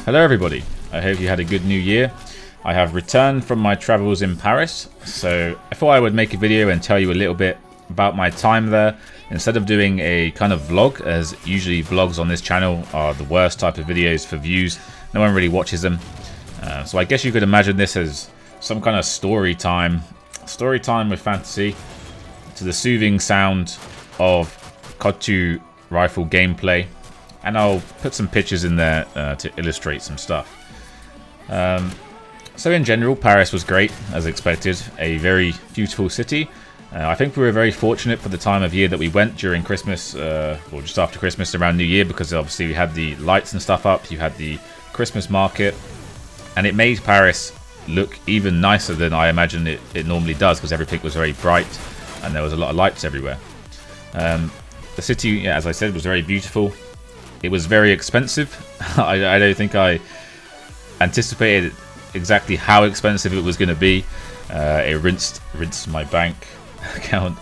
Hello everybody, I hope you had a good new year. I have returned from my travels in Paris, so I thought I would make a video and tell you a little bit about my time there instead of doing a kind of vlog, as usually vlogs on this channel are the worst type of videos for views. No one really watches them. So I guess you could imagine this as some kind of story time with fantasy to the soothing sound of Kotu rifle gameplay. And I'll put some pictures in there to illustrate some stuff. So in general, Paris was great, as expected. A very beautiful city. I think we were very fortunate for the time of year that we went during Christmas, or just after Christmas, around New Year, because obviously we had the lights and stuff up. You had the Christmas market, and it made Paris look even nicer than I imagine it normally does, because everything was very bright and there was a lot of lights everywhere. The city, as I said, was very beautiful. It was very expensive. I don't think I anticipated exactly how expensive it was going to be. It rinsed my bank account,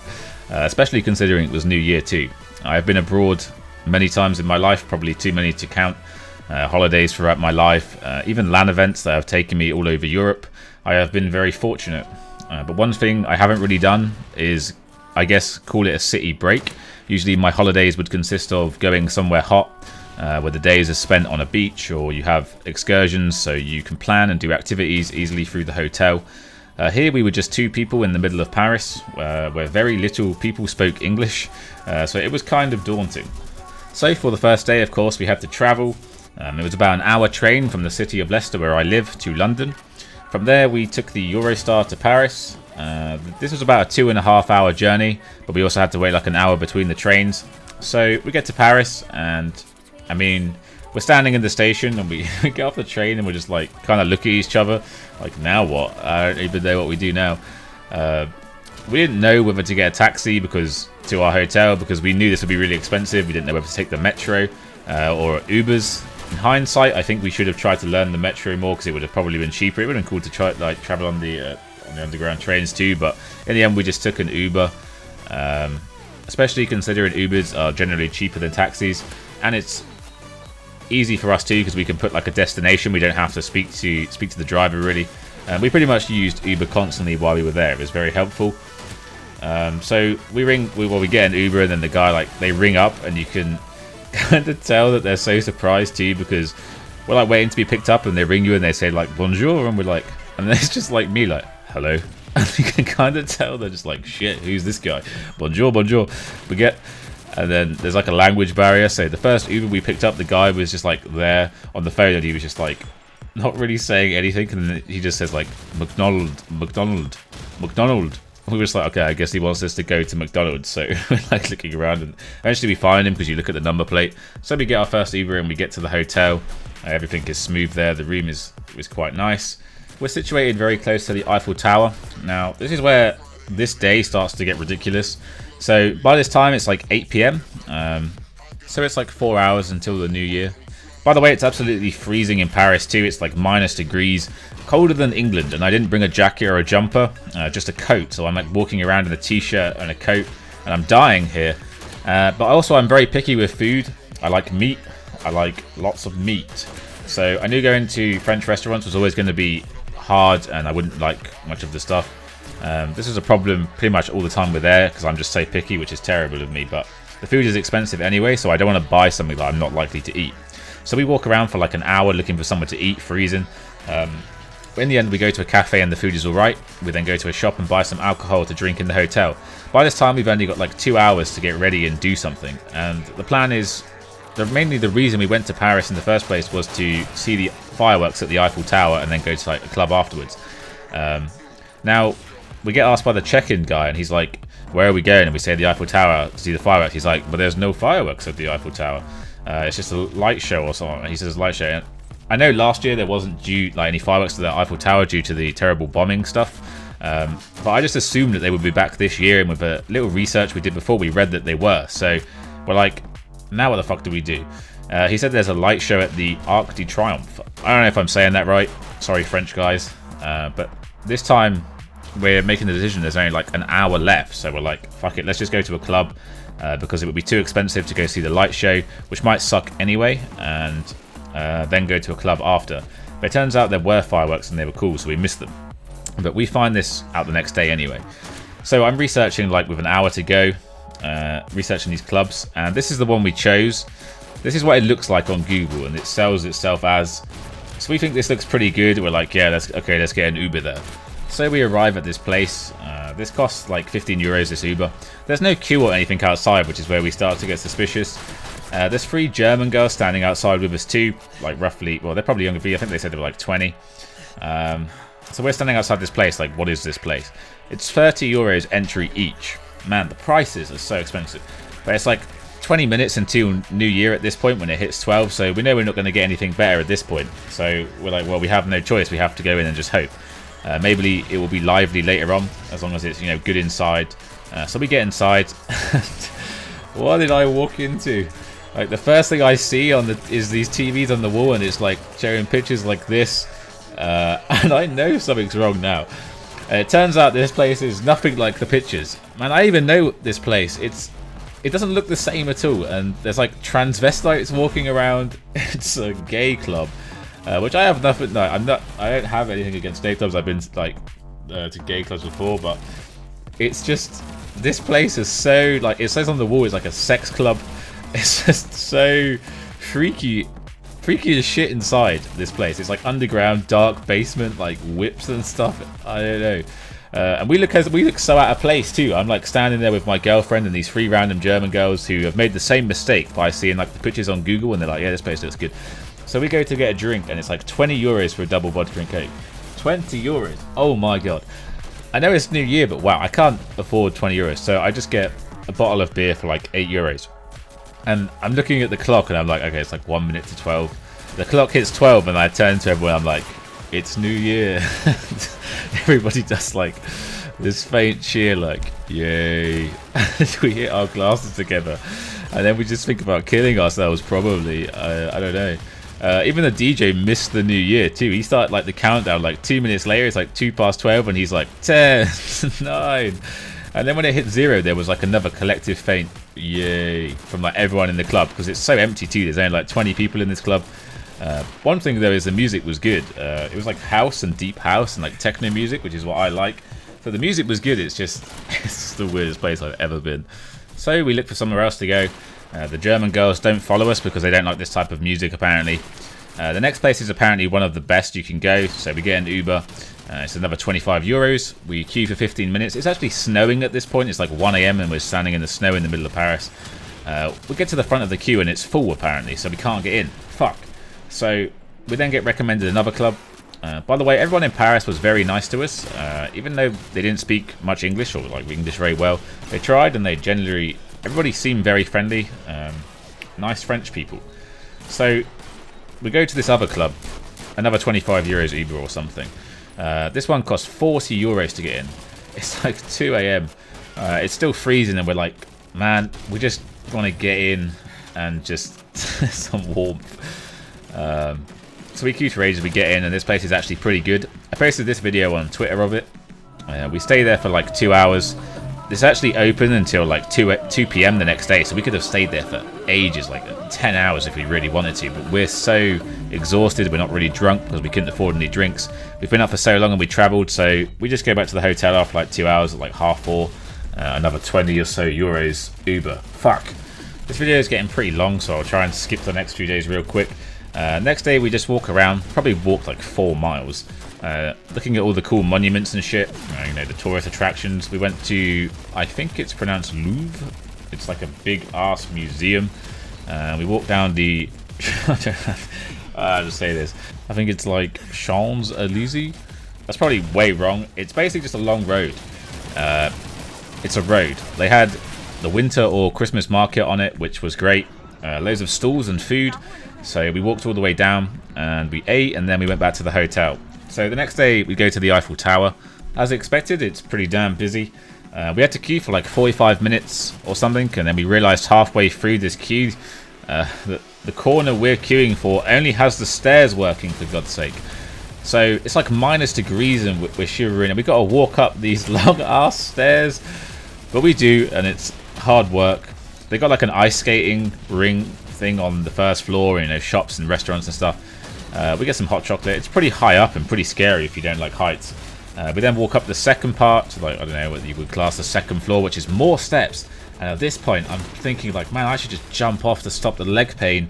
especially considering it was New Year too. I've been abroad many times in my life, probably too many to count. Holidays throughout my life, even LAN events that have taken me all over Europe. I have been very fortunate. But one thing I haven't really done is, I guess, call it a city break. Usually my holidays would consist of going somewhere hot, where the days are spent on a beach, or you have excursions so you can plan and do activities easily through the hotel. Here we were just two people in the middle of Paris, where very little people spoke English, so it was kind of daunting. So for the first day, of course, we had to travel. It was about an hour train from the city of Leicester, where I live, to London. From there we took the Eurostar to Paris. This was about a 2.5 hour journey, but we also had to wait like an hour between the trains. So we get to Paris, and I mean, we're standing in the station, and we get off the train, and we're just like kind of look at each other like, now what? I don't even know what we do now. We didn't know whether to get a taxi to our hotel, because we knew this would be really expensive. We didn't know whether to take the metro or Ubers. In hindsight, I think we should have tried to learn the metro more, because it would have probably been cheaper. It would have been cool to try like travel on the underground trains too, but in the end we just took an Uber, especially considering Ubers are generally cheaper than taxis, and it's easy for us too, because we can put like a destination. We don't have to speak to the driver really. We pretty much used Uber constantly while we were there. It was very helpful. So we get an Uber, and then the guy, they ring up, and you can kind of tell that they're so surprised too, because we're like waiting to be picked up, and they ring you and they say like bonjour, and we're like, and it's just like me like hello, and you can kind of tell they're just like, shit, who's this guy? Bonjour. And then there's like a language barrier. So the first Uber we picked up, the guy was just like there on the phone, and he was just like not really saying anything, and then he just says like McDonald. We were just like, okay, I guess he wants us to go to McDonald's. So we're like looking around, and eventually we find him, because you look at the number plate. So we get our first Uber, and we get to the hotel. Everything is smooth there. The room is quite nice. We're situated very close to the Eiffel Tower. Now, this is where this day starts to get ridiculous. So by this time, it's like 8 PM. So it's like 4 hours until the new year. By the way, it's absolutely freezing in Paris too. It's like -degrees, colder than England, and I didn't bring a jacket or a jumper, just a coat. So I'm like walking around in a t-shirt and a coat, and I'm dying here. But also I'm very picky with food. I like meat. I like lots of meat. So I knew going to French restaurants was always going to be hard, and I wouldn't like much of the stuff. This is a problem pretty much all the time we're there, because I'm just so picky, which is terrible of me. But the food is expensive anyway, so I don't want to buy something that I'm not likely to eat. So we walk around for like an hour looking for somewhere to eat, freezing. But in the end, we go to a cafe and the food is alright. We then go to a shop and buy some alcohol to drink in the hotel. By this time, we've only got like 2 hours to get ready and do something. And the plan is, mainly the reason we went to Paris in the first place was to see the fireworks at the Eiffel Tower, and then go to like a club afterwards. Now, we get asked by the check-in guy, and he's like, where are we going? And we say the Eiffel Tower to see the fireworks. He's like, but there's no fireworks at the Eiffel Tower. It's just a light show or something. He says light show. I know last year there wasn't any fireworks to the Eiffel Tower due to the terrible bombing stuff. But I just assumed that they would be back this year, and with a little research we did before, we read that they were. So we're like, now what the fuck do we do? He said there's a light show at the Arc de Triomphe. I don't know if I'm saying that right. Sorry, French guys. But this time we're making the decision. There's only like an hour left, so we're like, fuck it, let's just go to a club, because it would be too expensive to go see the light show, which might suck anyway. And then go to a club after. But it turns out there were fireworks and they were cool, so we missed them. But we find this out the next day anyway. So I'm researching like with an hour to go, researching these clubs, and this is the one we chose. This is what it looks like on Google, and it sells itself as. So we think this looks pretty good. We're like, yeah, let's get an Uber there. So we arrive at this place. This costs like 15 euros, this Uber. There's no queue or anything outside, which is where we start to get suspicious. There's 3 German girls standing outside with us too, like roughly, well, they're probably younger than me. I think they said they were like 20. So we're standing outside this place, like, what is this place? It's 30 euros entry each. Man, the prices are so expensive. But it's like 20 minutes until New Year at this point when it hits 12, so we know we're not going to get anything better at this point. So we're like, well, we have no choice. We have to go in and just hope. Maybe it will be lively later on, as long as it's, you know, good inside. So we get inside. What did I walk into? Like, the first thing I see is these TVs on the wall, and it's like showing pictures like this. And I know something's wrong now. It turns out this place is nothing like the pictures. Man, I even know this place. It doesn't look the same at all. And there's like transvestites walking around. It's a gay club, which I have nothing. No, I don't have anything against gay clubs. I've been like to gay clubs before, but it's just this place is so like it says on the wall it's like a sex club. It's just so freaky as shit inside this place. It's like underground, dark basement, like whips and stuff. I don't know. And we look so out of place too. I'm like standing there with my girlfriend and these 3 random German girls who have made the same mistake by seeing like the pictures on Google, and they're like, yeah, this place looks good. So we go to get a drink, and it's like 20 euros for a double vodka and coke. 20 euros. Oh my god. I know it's New Year, but wow, I can't afford 20 euros. So I just get a bottle of beer for like 8 euros. And I'm looking at the clock and I'm like, okay, it's like 1 minute to 12. The clock hits 12 and I turn to everyone, I'm like, it's New Year. Everybody does like this faint cheer, like, yay. We hit our glasses together. And then we just think about killing ourselves, probably. I don't know. Even the DJ missed the New Year too. He started like the countdown like 2 minutes later. It's like 12:02 and he's like 10, 9. And then when it hit 0, there was like another collective faint yay from like everyone in the club, because it's so empty too. There's only like 20 people in this club. One thing though is the music was good. It was like house and deep house and like techno music, which is what I like. So the music was good. It's just the weirdest place I've ever been. So we look for somewhere else to go. The German girls don't follow us because they don't like this type of music apparently. The next place is apparently one of the best you can go, so we get an Uber. It's another 25 euros. We queue for 15 minutes. It's actually snowing at this point. It's like 1 AM and we're standing in the snow in the middle of Paris. We get to the front of the queue and it's full apparently, so we can't get in. Fuck. So we then get recommended another club. By the way, everyone in Paris was very nice to us. Even though they didn't speak much English or like English very well, they tried, and they generally, everybody seemed very friendly. Nice French people. So we go to this other club, another 25 euros Uber or something. This one costs 40 euros to get in. It's like 2 AM. It's still freezing and we're like, man, we just want to get in and just some warmth. So we queue for ages, we get in, and this place is actually pretty good. I posted this video on Twitter of it. We stay there for like 2 hours. It's actually open until like 2 PM the next day, so we could have stayed there for ages, like 10 hours if we really wanted to, but we're so exhausted, we're not really drunk because we couldn't afford any drinks. We've been up for so long and we travelled, so we just go back to the hotel after like 2 hours at like 3:30. Another 20 or so euros Uber. Fuck. This video is getting pretty long, so I'll try and skip the next few days real quick. Next day we just walk around, probably walked like 4 miles. Looking at all the cool monuments and shit, you know, the tourist attractions. We went to, I think it's pronounced Louvre. It's like a big ass museum. We walked down the, I'll just say this. I think it's like Champs-Élysées. That's probably way wrong. It's basically just a long road. It's a road. They had the winter or Christmas market on it, which was great. Loads of stalls and food. So we walked all the way down and we ate, and then we went back to the hotel. So the next day we go to the Eiffel Tower. As expected, it's pretty damn busy. We had to queue for like 45 minutes or something, and then we realized halfway through this queue that the corner we're queuing for only has the stairs working, for God's sake. So it's like minus degrees and we're shivering, and we got to walk up these long ass stairs. But we do, and it's hard work. They got like an ice skating ring thing on the first floor, you know, shops and restaurants and stuff. We get some hot chocolate. It's pretty high up and pretty scary if you don't like heights. We then walk up the second part, like, I don't know what you would class the second floor, which is more steps. And at this point, I'm thinking like, man, I should just jump off to stop the leg pain.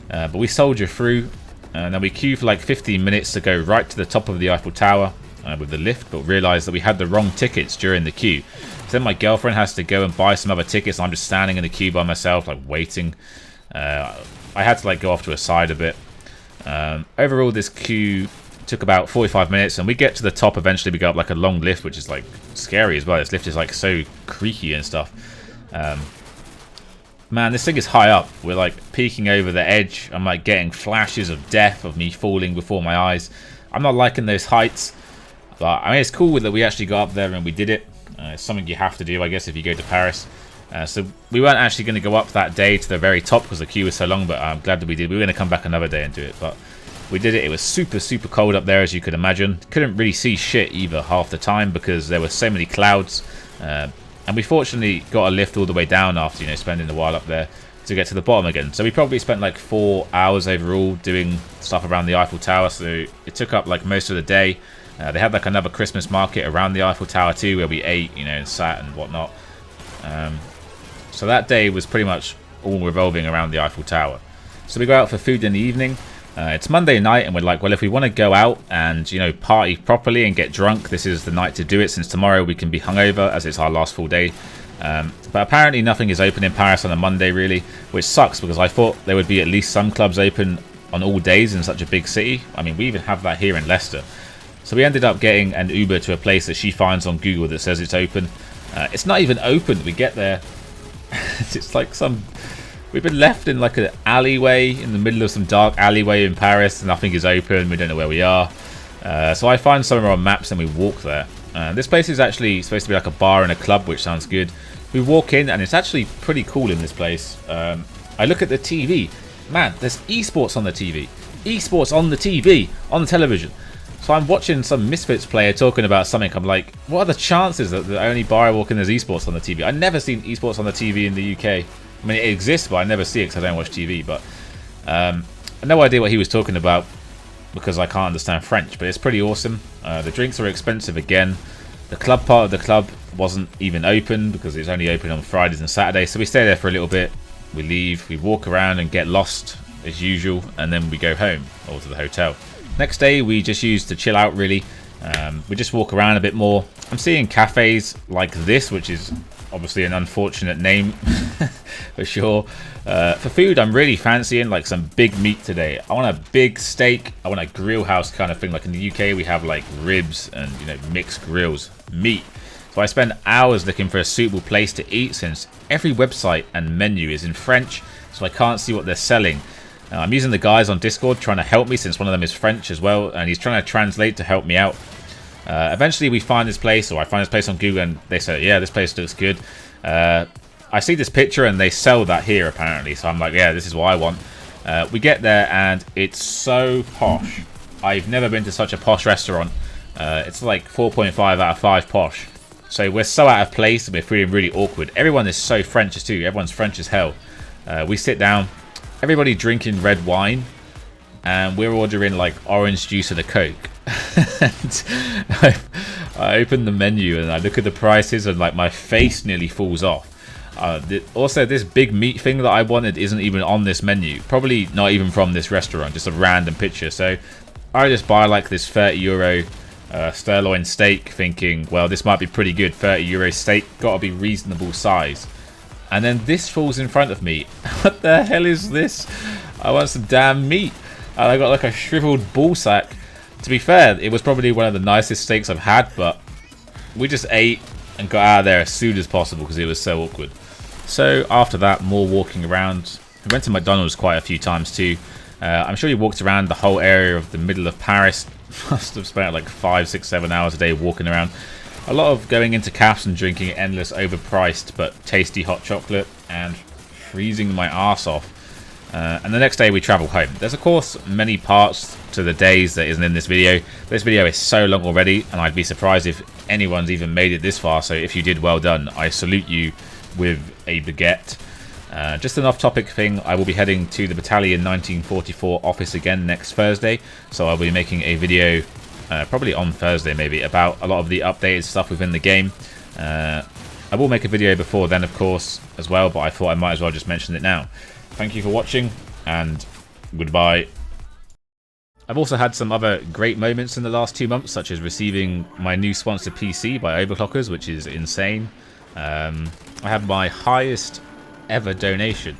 But we soldier through, and then we queue for like 15 minutes to go right to the top of the Eiffel Tower with the lift, but realised that we had the wrong tickets during the queue. So then my girlfriend has to go and buy some other tickets. I'm just standing in the queue by myself, like waiting. I had to like go off to a side a bit. Overall, this queue took about 45 minutes, and we get to the top. Eventually we go up like a long lift, which is like scary as well. This lift is like so creaky and stuff. Man, this thing is high up. We're like peeking over the edge. I'm like getting flashes of death, of me falling before my eyes. I'm not liking those heights, but I mean, it's cool that we actually got up there and we did it. It's something you have to do, I guess, if you go to Paris. So we weren't actually going to go up that day to the very top because the queue was so long, but I'm glad that we did. We were going to come back another day and do it, but we did it. It was super, super cold up there, as you could imagine. Couldn't really see shit either half the time because there were so many clouds. And we fortunately got a lift all the way down after, you know, spending a while up there to get to the bottom again. So we probably spent like 4 hours overall doing stuff around the Eiffel Tower. So it took up like most of the day. They had like another Christmas market around the Eiffel Tower too, where we ate, you know, and sat and whatnot. So that day was pretty much all revolving around the Eiffel Tower. So we go out for food in the evening. It's Monday night, and we're like, well, if we want to go out and, you know, party properly and get drunk, this is the night to do it, since tomorrow we can be hungover as it's our last full day. But apparently nothing is open in Paris on a Monday, really, which sucks because I thought there would be at least some clubs open on all days in such a big city. I mean, we even have that here in Leicester. So we ended up getting an Uber to a place that she finds on Google that says it's open. It's not even open. We get there. It's like some... We've been left in like an alleyway, in the middle of some dark alleyway in Paris. Nothing is open. We don't know where we are. So I find somewhere on maps and we walk there. This place is actually supposed to be like a bar and a club, which sounds good. We walk in and it's actually pretty cool in this place. I look at the TV. Man, there's esports on the TV. Esports on the TV, on the television. So I'm watching some Misfits player talking about something. I'm like, what are the chances that the only bar I walk in there's esports on the TV? I've never seen esports on the TV in the UK. I mean, it exists, but I never see it because I don't watch TV. But I have no idea what he was talking about because I can't understand French. But it's pretty awesome. The drinks are expensive again. The club part of the club wasn't even open because it's only open on Fridays and Saturdays. So we stay there for a little bit. We leave. We walk around and get lost as usual. And then we go home or to the hotel. Next day, we just used to chill out, really. We just walk around a bit more. I'm seeing cafes like this, which is obviously an unfortunate name for sure. For food, I'm really fancying like some big meat today. I want a big steak. I want a grill house kind of thing. Like in the UK, we have like ribs and, you know, mixed grills, meat. So I spend hours looking for a suitable place to eat since every website and menu is in French, so I can't see what they're selling. I'm using the guys on Discord trying to help me since one of them is French as well, and he's trying to translate to help me out. Eventually we find this place, or I find this place on Google, and they say, yeah, this place looks good. I see this picture and they sell that here apparently, so I'm like, yeah, this is what I want. We get there and it's so posh. I've never been to such a posh restaurant. It's like 4.5 out of 5 posh. So we're so out of place and we're feeling really awkward. Everyone is so French too. Everyone's French as hell. We sit down, everybody drinking red wine, and we're ordering like orange juice and a Coke. And I open the menu and I look at the prices and like my face nearly falls off. Also, this big meat thing that I wanted isn't even on this menu. Probably not even from this restaurant, just a random picture. So I just buy like this €30 sirloin steak, thinking, well, this might be pretty good. €30 steak, gotta be reasonable size. And then this falls in front of me. What the hell is this? I want some damn meat. And I got like a shriveled ball sack. To be fair, it was probably one of the nicest steaks I've had, but we just ate and got out of there as soon as possible because it was so awkward. So after that, more walking around. We went to McDonald's quite a few times too. I'm sure you walked around the whole area of the middle of Paris. Must have spent like 5, 6, 7 hours a day walking around. A lot of going into cafes and drinking endless overpriced but tasty hot chocolate and freezing my arse off. And the next day we travel home. There's of course many parts to the days that isn't in this video. This video is so long already and I'd be surprised if anyone's even made it this far, so if you did, well done. I salute you with a baguette. Just an off-topic thing, I will be heading to the Battalion 1944 office again next Thursday, so I'll be making a video, probably on Thursday maybe, about a lot of the updated stuff within the game. I will make a video before then, of course, as well, but I thought I might as well just mention it now. Thank you for watching, and goodbye. I've also had some other great moments in the last 2 months, such as receiving my new sponsored PC by Overclockers, which is insane. I had my highest ever donation